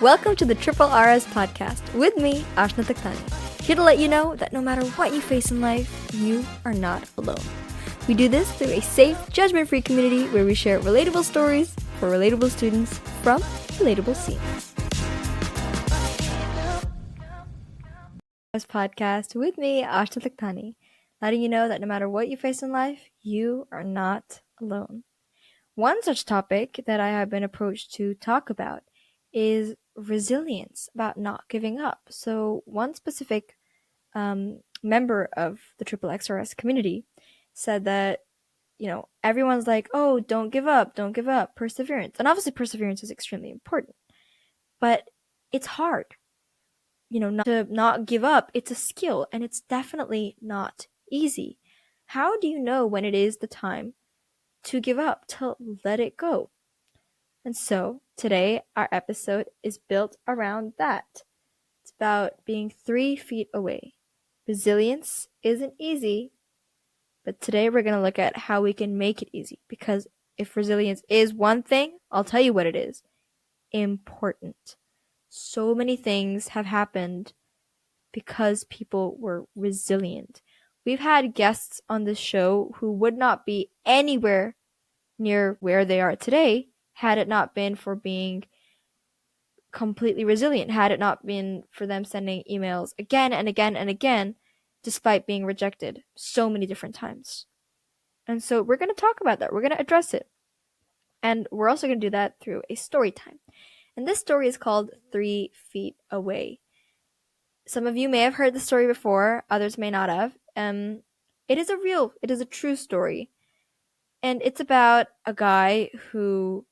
Welcome to the Triple RS podcast with me, Ashna Taktani, here to let you know that no matter what you face in life, you are not alone. We do this through a safe, judgment-free community where we share relatable stories for relatable students from relatable scenes. This podcast with me, Ashna Taktani, letting you know that no matter what you face in life, you are not alone. One such topic that I have been approached to talk about is resilience, about not giving up. So one specific member of the Triple XRS community said that, everyone's like, oh, don't give up, perseverance. And obviously perseverance is extremely important, but it's hard. Not give up, it's a skill, and it's definitely not easy. How do you know when it is the time to give up, to let it go? And so today our episode is built around that. It's about being 3 feet away. Resilience isn't easy, but today we're going to look at how we can make it easy, because if resilience is one thing, I'll tell you what it is. Important. So many things have happened because people were resilient. We've had guests on this show who would not be anywhere near where they are today had it not been for being completely resilient, had it not been for them sending emails again and again and again, despite being rejected so many different times. And so we're going to talk about that. We're going to address it. And we're also going to do that through a story time. And this story is called 3 Feet Away. Some of you may have heard the story before, others may not have. It is a true story. And it's about a guy who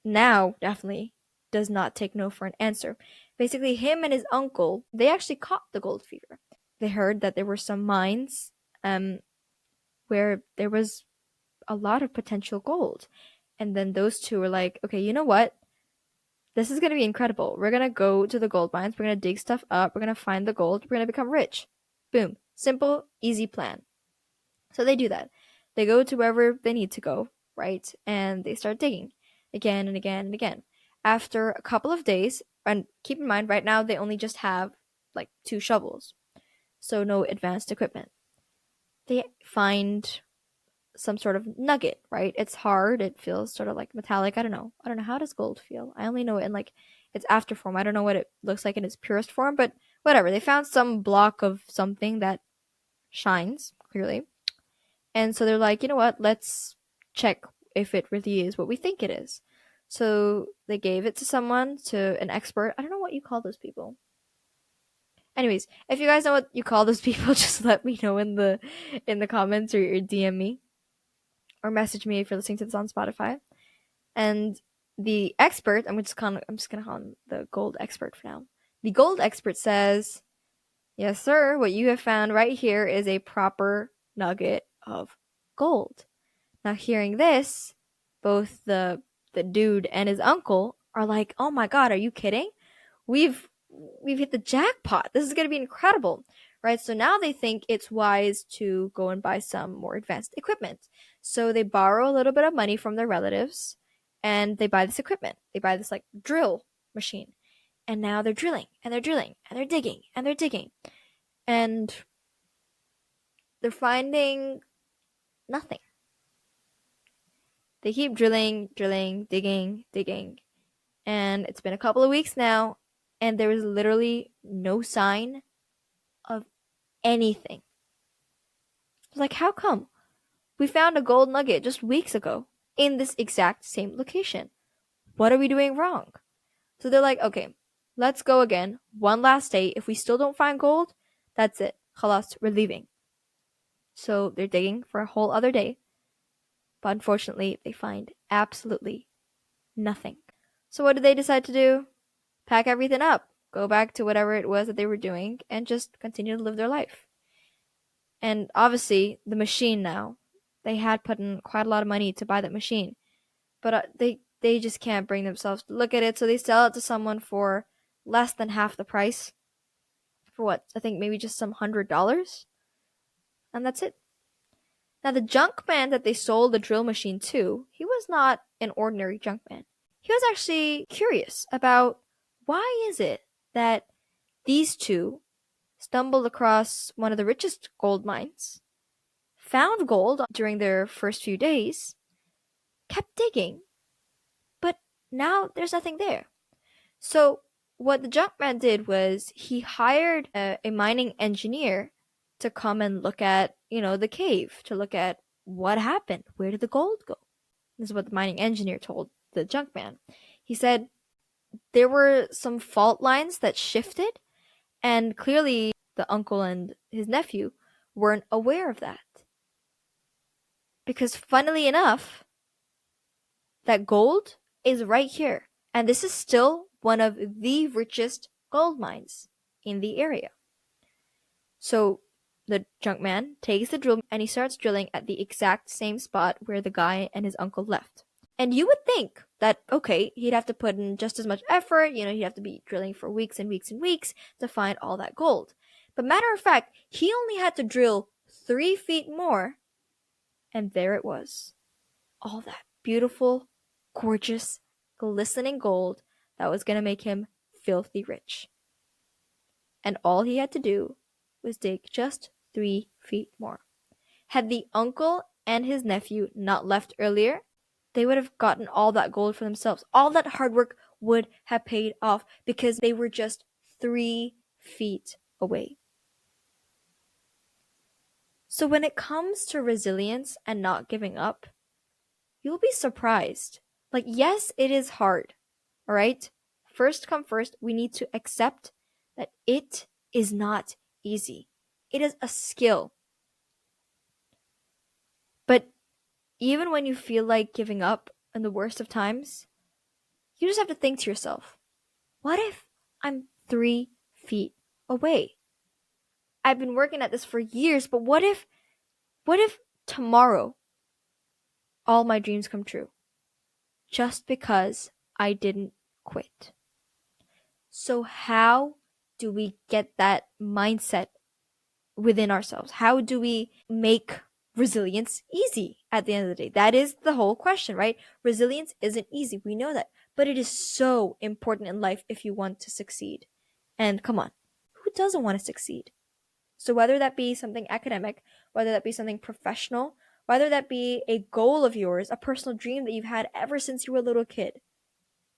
now definitely does not take no for an answer. Basically, him and his uncle, they actually caught the gold fever. They heard that there were some mines where there was a lot of potential gold. And then those two were like, okay, you know what? This is going to be incredible. We're going to go to the gold mines. We're going to dig stuff up. We're going to find the gold. We're going to become rich. Boom. Simple, easy plan. So they do that. They go to wherever they need to go, right? And they start digging again and again and again. After a couple of days, and keep in mind, right now they only just have like 2 shovels. So no advanced equipment. They find some sort of nugget, right? It's hard. It feels sort of like metallic. I don't know. How does gold feel? I only know it in like its after form. I don't know what it looks like in its purest form, but whatever. They found some block of something that shines, clearly. And so they're like, you know what? Let's check if it really is what we think it is. So they gave it to someone, to an expert. I don't know what you call those people. Anyways, if you guys know what you call those people, just let me know in the comments, or DM me. Or message me if you're listening to this on Spotify. And the expert, I'm just gonna call him the gold expert for now. The gold expert says, yes, sir, what you have found right here is a proper nugget of gold. Now, hearing this, both the dude and his uncle are like, oh my god, are you kidding? We've hit the jackpot. This is gonna be incredible. Right, so now they think it's wise to go and buy some more advanced equipment. So they borrow a little bit of money from their relatives, and they buy this equipment. They buy this like drill machine, and now they're drilling, and they're drilling, and they're digging, and they're digging, and they're finding nothing. They keep drilling, digging, and it's been a couple of weeks now, and there is literally no sign of anything. Like, how come? We found a gold nugget just weeks ago in this exact same location. What are we doing wrong? So they're like, okay, let's go again. One last day. If we still don't find gold, that's it. Khalas, we're leaving. So they're digging for a whole other day. But unfortunately, they find absolutely nothing. So what did they decide to do? Pack everything up. Go back to whatever it was that they were doing and just continue to live their life. And obviously, the machine now, they had put in quite a lot of money to buy that machine. But they just can't bring themselves to look at it, so they sell it to someone for less than half the price. For what? I think maybe just some $100. And that's it. Now, the junk man that they sold the drill machine to, he was not an ordinary junk man. He was actually curious about why is it that these two stumbled across one of the richest gold mines, found gold during their first few days, kept digging, but now there's nothing there? So what the junkman did was he hired a mining engineer to come and look at, the cave, to look at what happened. Where did the gold go? This is what the mining engineer told the junkman. He said there were some fault lines that shifted, and clearly the uncle and his nephew weren't aware of that. Because funnily enough, that gold is right here. And this is still one of the richest gold mines in the area. So the junkman takes the drill and he starts drilling at the exact same spot where the guy and his uncle left. And you would think that, okay, he'd have to put in just as much effort, he'd have to be drilling for weeks and weeks and weeks to find all that gold. But matter of fact, he only had to drill 3 feet more, and there it was. All that beautiful, gorgeous, glistening gold that was going to make him filthy rich. And all he had to do was dig just 3 feet more. Had the uncle and his nephew not left earlier, they would have gotten all that gold for themselves. All that hard work would have paid off because they were just 3 feet away. So when it comes to resilience and not giving up, you'll be surprised. Like, yes, it is hard, all right? First come first, we need to accept that it is not easy. It is a skill. But even when you feel like giving up in the worst of times, you just have to think to yourself, what if I'm 3 feet away? I've been working at this for years, but what if tomorrow all my dreams come true? Just because I didn't quit. So how do we get that mindset within ourselves? How do we make resilience easy at the end of the day? That is the whole question, right? Resilience isn't easy. We know that. But it is so important in life if you want to succeed. And come on, who doesn't want to succeed? So whether that be something academic, whether that be something professional, whether that be a goal of yours, a personal dream that you've had ever since you were a little kid,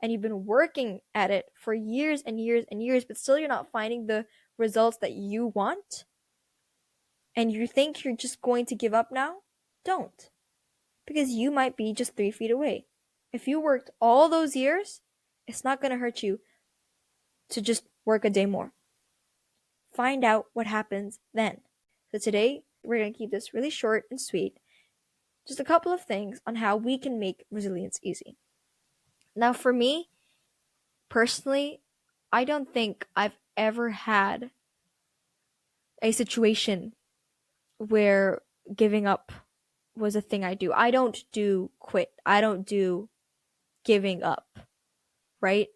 and you've been working at it for years and years and years, but still you're not finding the results that you want, and you think you're just going to give up now, don't. Because you might be just 3 feet away. If you worked all those years, it's not going to hurt you to just work a day more. Find out what happens then. So today, we're going to keep this really short and sweet. Just a couple of things on how we can make resilience easy. Now, for me, personally, I don't think I've ever had a situation where giving up was a thing I do. I don't do quit. I don't do giving up, right?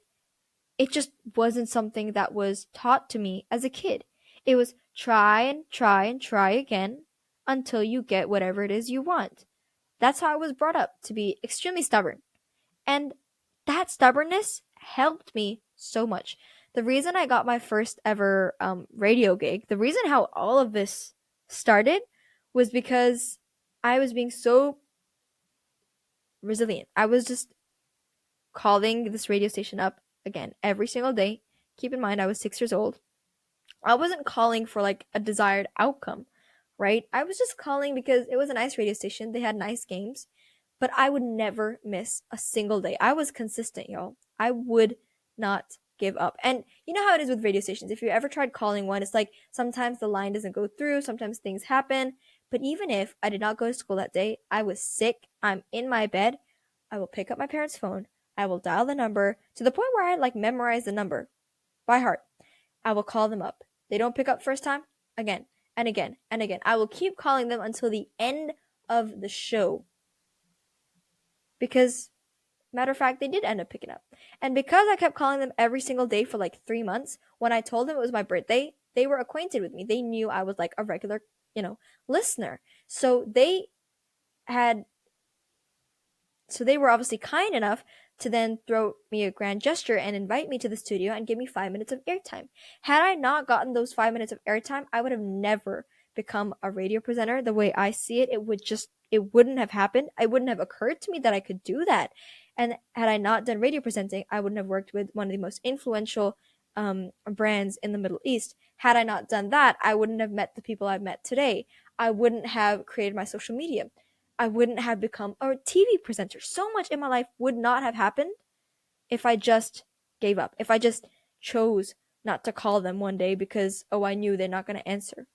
It just wasn't something that was taught to me as a kid. It was try and try and try again until you get whatever it is you want. That's how I was brought up, to be extremely stubborn. And that stubbornness helped me so much. The reason I got my first ever radio gig, the reason how all of this started was because I was being so resilient. I was just calling this radio station up again every single day. Keep in mind, I was 6 years old. I wasn't calling for like a desired outcome, right? I was just calling because it was a nice radio station. They had nice games, but I would never miss a single day. I was consistent, y'all. I would not give up. And you know how it is with radio stations. If you ever tried calling one, it's like sometimes the line doesn't go through, sometimes things happen. But even if I did not go to school that day, I was sick, I'm in my bed, I will pick up my parents' phone, I will dial the number to the point where I like memorize the number by heart. I will call them up. They don't pick up first time, again and again and again. I will keep calling them until the end of the show. Because, matter of fact, they did end up picking up. And because I kept calling them every single day for like 3 months, when I told them it was my birthday, they were acquainted with me. They knew I was like a regular, listener. So they were obviously kind enough to then throw me a grand gesture and invite me to the studio and give me 5 minutes of airtime. Had I not gotten those 5 minutes of airtime, I would have never become a radio presenter the way I see it. It wouldn't have happened. It wouldn't have occurred to me that I could do that. And had I not done radio presenting, I wouldn't have worked with one of the most influential brands in the Middle East. Had I not done that, I wouldn't have met the people I've met today. I wouldn't have created my social media. I wouldn't have become a TV presenter. So much in my life would not have happened if I just gave up. If I just chose not to call them one day because, oh, I knew they're not going to answer.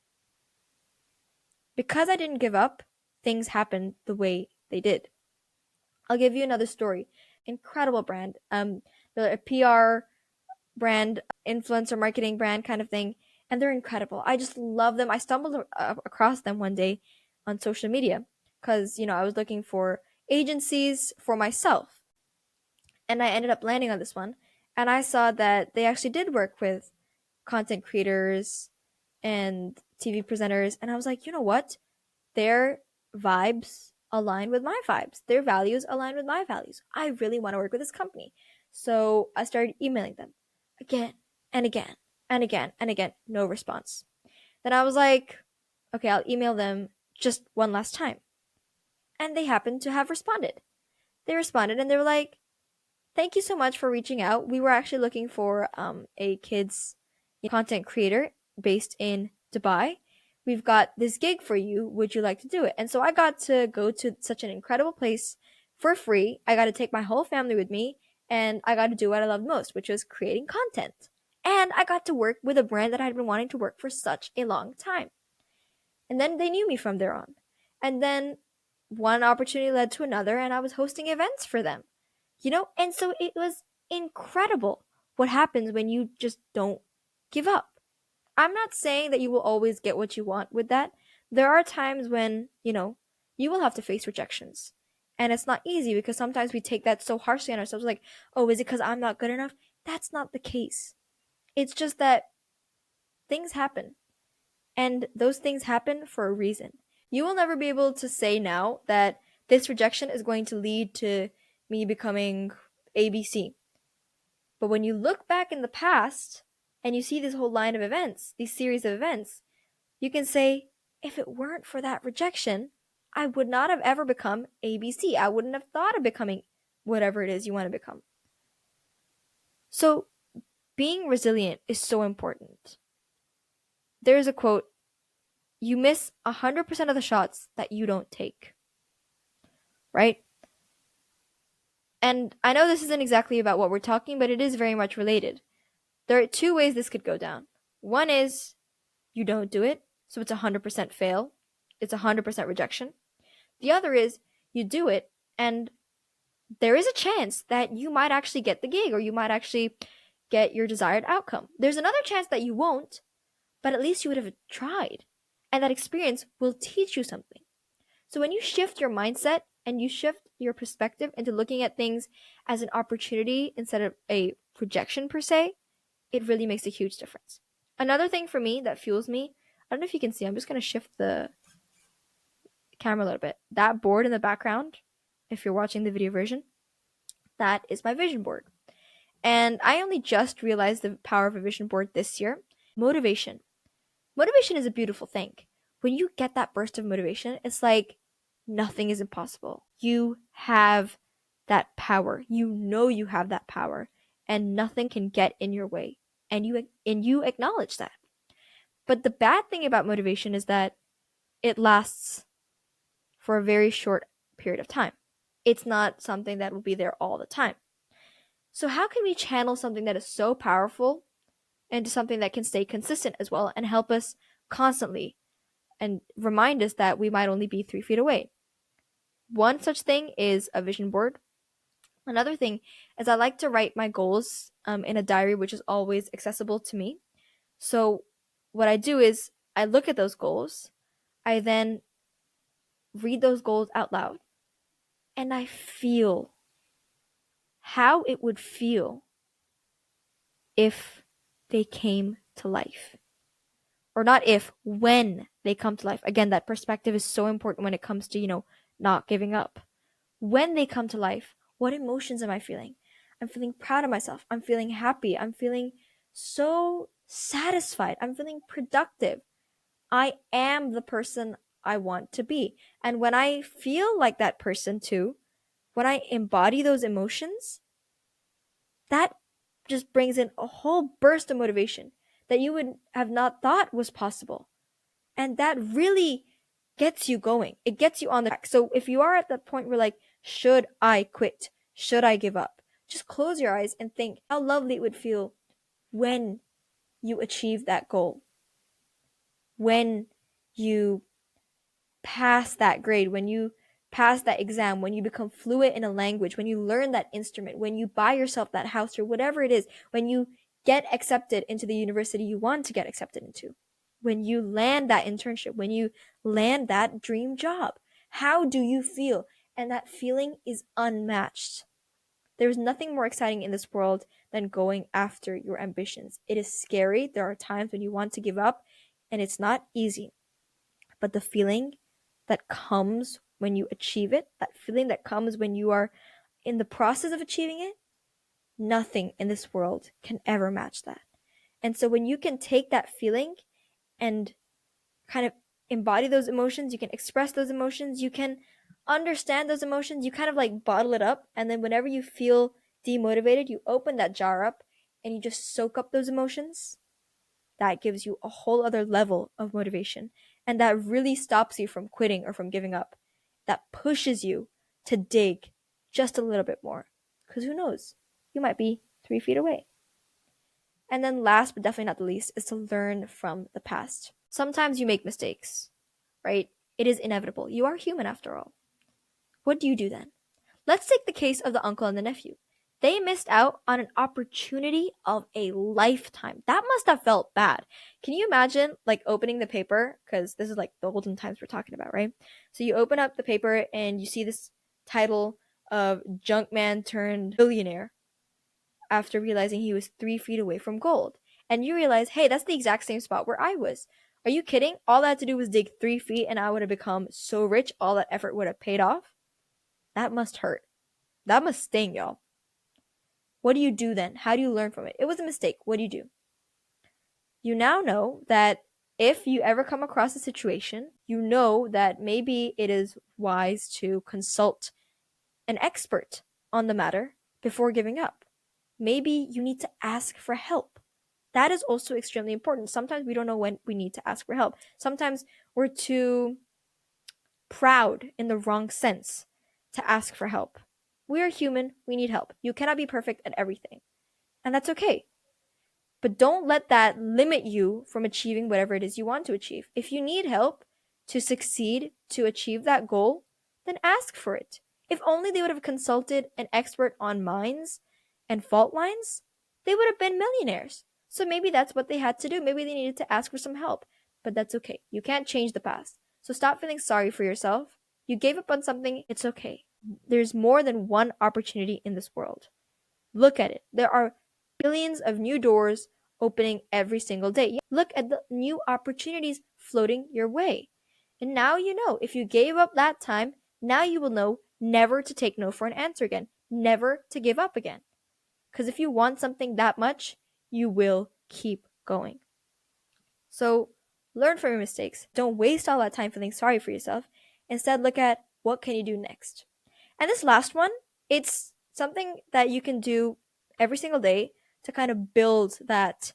Because I didn't give up, things happened the way they did. I'll give you another story. Incredible brand. They're a PR brand, influencer marketing brand kind of thing, and they're incredible. I just love them. I stumbled across them one day on social media because, I was looking for agencies for myself, and I ended up landing on this one, and I saw that they actually did work with content creators and TV presenters, and I was like, you know what? Their vibes align with my vibes. Their values align with my values. I really want to work with this company. So I started emailing them again and again and again and again. No response. Then I was like, okay, I'll email them just one last time. And they happened to have responded. They responded and they were like, thank you so much for reaching out. We were actually looking for a kids content creator based in Dubai. We've got this gig for you. Would you like to do it? And so I got to go to such an incredible place for free. I got to take my whole family with me, and I got to do what I love most, which was creating content. And I got to work with a brand that I had been wanting to work for such a long time. And then they knew me from there on. And then one opportunity led to another, and I was hosting events for them. And so it was incredible what happens when you just don't give up. I'm not saying that you will always get what you want with that. There are times when, you will have to face rejections. And it's not easy because sometimes we take that so harshly on ourselves, like, oh, is it because I'm not good enough? That's not the case. It's just that things happen. And those things happen for a reason. You will never be able to say now that this rejection is going to lead to me becoming ABC. But when you look back in the past and you see this whole line of events, these series of events, you can say, if it weren't for that rejection, I would not have ever become ABC. I wouldn't have thought of becoming whatever it is you want to become. So being resilient is so important. There's a quote, you miss 100% of the shots that you don't take. Right? And I know this isn't exactly about what we're talking, but it is very much related. There are two ways this could go down. One is you don't do it, so it's 100% fail. It's 100% rejection. The other is you do it, and there is a chance that you might actually get the gig or you might actually get your desired outcome. There's another chance that you won't, but at least you would have tried. And that experience will teach you something. So when you shift your mindset and you shift your perspective into looking at things as an opportunity instead of a rejection per se, it really makes a huge difference. Another thing for me that fuels me, I don't know if you can see, I'm just going to shift the camera a little bit. That board in the background, if you're watching the video version, that is my vision board. And I only just realized the power of a vision board this year. Motivation. Motivation is a beautiful thing. When you get that burst of motivation, it's like nothing is impossible. You have that power. You know you have that power, and nothing can get in your way. And you acknowledge that. But the bad thing about motivation is that it lasts for a very short period of time. It's not something that will be there all the time. So how can we channel something that is so powerful into something that can stay consistent as well and help us constantly and remind us that we might only be 3 feet away? One such thing is a vision board. Another thing is I like to write my goals in a diary, which is always accessible to me. So what I do is I look at those goals. I then read those goals out loud. And I feel how it would feel if they came to life. Or not if, when they come to life. Again, that perspective is so important when it comes to, not giving up. When they come to life, What emotions am I feeling? I'm feeling proud of myself. I'm feeling happy. I'm feeling so satisfied. I'm feeling productive. I am the person I want to be. And when I feel like that person too, when I embody those emotions, that just brings in a whole burst of motivation that you would have not thought was possible. And that really gets you going. It gets you on the track. So if you are at that point where like, should I quit? Should I give up? Just close your eyes and think how lovely it would feel when you achieve that goal. When you pass that grade, when you pass that exam, when you become fluent in a language, when you learn that instrument, when you buy yourself that house or whatever it is, when you get accepted into the university you want to get accepted into, when you land that internship, when you land that dream job. How do you feel? And that feeling is unmatched. There's nothing more exciting in this world than going after your ambitions. It is scary. There are times when you want to give up, and it's not easy. But the feeling that comes when you achieve it, that feeling that comes when you are in the process of achieving it, nothing in this world can ever match that. And so when you can take that feeling and kind of embody those emotions, you can express those emotions, you can understand those emotions, you kind of like bottle it up, and then whenever you feel demotivated, you open that jar up and you just soak up those emotions. That gives you a whole other level of motivation, and that really stops you from quitting or from giving up. That pushes you to dig just a little bit more, because who knows, you might be 3 feet away. And then last but definitely not the least is to learn from the past. Sometimes you make mistakes, right? It is inevitable. You are human after all. What do you do then? Let's take the case of the uncle and the nephew. They missed out on an opportunity of a lifetime. That must have felt bad. Can you imagine like opening the paper? Because this is like the olden times we're talking about, right? So you open up the paper and you see this title of junk man turned billionaire after realizing he was 3 feet away from gold. And you realize, hey, that's the exact same spot where I was. Are you kidding? All I had to do was dig 3 feet and I would have become so rich, all that effort would have paid off. That must hurt. That must sting, y'all. What do you do then? How do you learn from it? It was a mistake. What do? You now know that if you ever come across a situation, you know that maybe it is wise to consult an expert on the matter before giving up. Maybe you need to ask for help. That is also extremely important. Sometimes we don't know when we need to ask for help. Sometimes we're too proud in the wrong sense to ask for help. We are human. We need help. You cannot be perfect at everything. And that's okay. But don't let that limit you from achieving whatever it is you want to achieve. If you need help to succeed, to achieve that goal, then ask for it. If only they would have consulted an expert on mines and fault lines, they would have been millionaires. So maybe that's what they had to do. Maybe they needed to ask for some help. But that's okay. You can't change the past. So stop feeling sorry for yourself. You gave up on something, it's okay. There's more than one opportunity in this world. Look at it. There are billions of new doors opening every single day. Look at the new opportunities floating your way. And now you know, if you gave up that time, now you will know never to take no for an answer again, never to give up again. Because if you want something that much, you will keep going. So learn from your mistakes. Don't waste all that time feeling sorry for yourself. Instead, look at what can you do next. And this last one, it's something that you can do every single day to kind of build that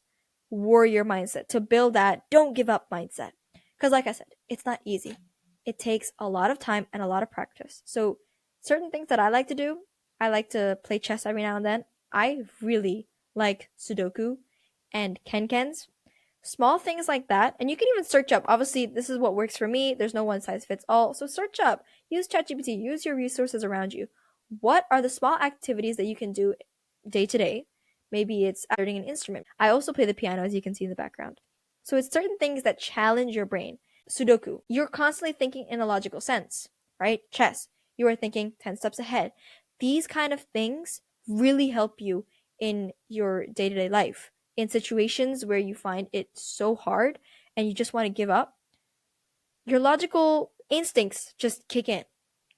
warrior mindset, to build that don't give up mindset. Because like I said, it's not easy. It takes a lot of time and a lot of practice. So certain things that I like to do, I like to play chess every now and then. I really like Sudoku and Kenkens. Small things like that. And you can even search up. Obviously, this is what works for me. There's no one size fits all. So search up. Use ChatGPT. Use your resources around you. What are the small activities that you can do day to day? Maybe it's learning an instrument. I also play the piano, as you can see in the background. So it's certain things that challenge your brain. Sudoku. You're constantly thinking in a logical sense, right? Chess. You are thinking 10 steps ahead. These kind of things really help you in your day-to-day life. In situations where you find it so hard and you just want to give up, your logical instincts just kick in.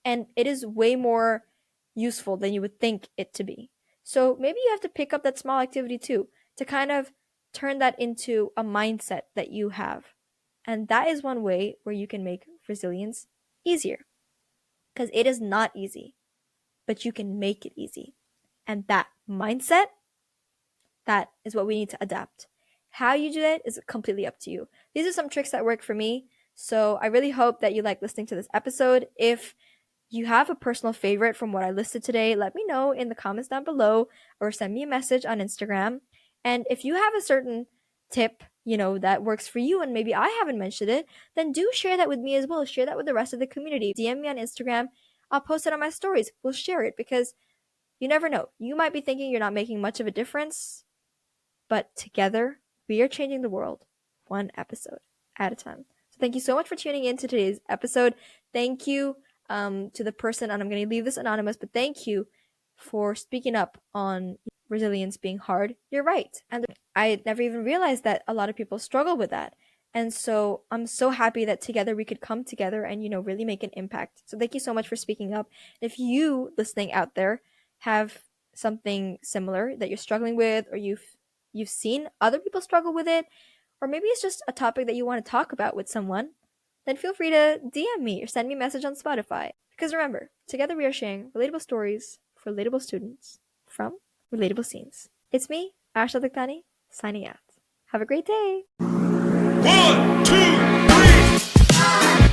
And it is way more useful than you would think it to be. So maybe you have to pick up that small activity too to kind of turn that into a mindset that you have. And that is one way where you can make resilience easier. Because it is not easy, but you can make it easy. And that mindset, that is what we need to adapt. How you do that is completely up to you. These are some tricks that work for me. So I really hope that you like listening to this episode. If you have a personal favorite from what I listed today, let me know in the comments down below or send me a message on Instagram. And if you have a certain tip, that works for you and maybe I haven't mentioned it, then do share that with me as well. Share that with the rest of the community. DM me on Instagram. I'll post it on my stories. We'll share it because you never know. You might be thinking you're not making much of a difference, but together we are changing the world one episode at a time. So thank you so much for tuning in to today's episode. Thank you to the person, and I'm going to leave this anonymous, but thank you for speaking up on resilience being hard. You're right. And I never even realized that a lot of people struggle with that. And so I'm so happy that together we could come together and, really make an impact. So thank you so much for speaking up. If you listening out there have something similar that you're struggling with, or you've seen other people struggle with it, or maybe it's just a topic that you want to talk about with someone, then feel free to DM me or send me a message on Spotify. Because remember, together we are sharing relatable stories for relatable students from relatable scenes. It's me, Asha Daktani, signing out. Have a great day. 1, 2, 3.